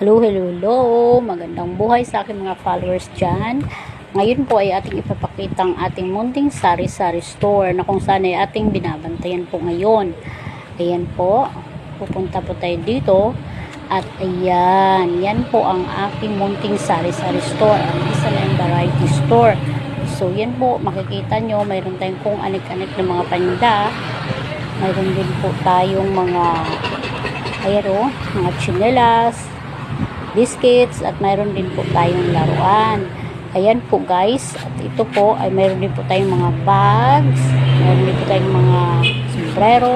Hello, hello, hello. Magandang buhay sa aking mga followers dyan. Ngayon po ay ating ipapakita ang ating munting sari-sari store na kung saan ay ating binabantayan po ngayon. Ayan po. Pupunta po tayo dito. At ayan. Yan po ang aking munting sari-sari store. Ang isa na yung variety store. So yan po. Makikita nyo. Mayroon tayong kung anik-anik na mga panda. Mayroon din po tayong mga mga chinelas, biscuits, at mayroon din po tayong laruan. Ayan po guys, at ito po ay mayroon din po tayong mga bags, mayroon din po tayong mga sombrero,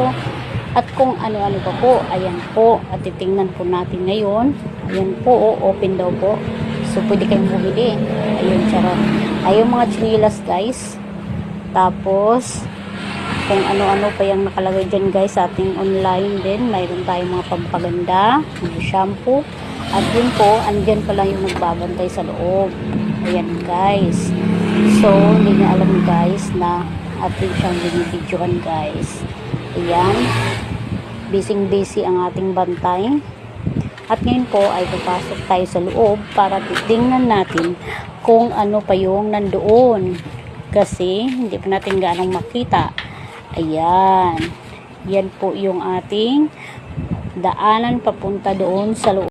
at kung ano-ano pa po. Ayan po, at titingnan po natin ngayon. Ayan po, open daw po, so pwede kayong bumili. Ayun, charot. Ayun mga chinelas guys. Tapos kung ano-ano pa yung nakalagay dyan guys sa ating online din. Mayroon tayong mga pampaganda, mga shampoo, at yun po, andyan pala yung nagbabantay sa loob. Ayan guys. So, hindi na alam guys na ating siyang binibidyohan guys. Ayan. Busy ang ating bantay. At ngayon po ay papasok tayo sa loob para titingnan natin kung ano pa yung nandoon. Kasi hindi pa natin ganong makita. Ayan. Yan po yung ating daanan papunta doon sa loob.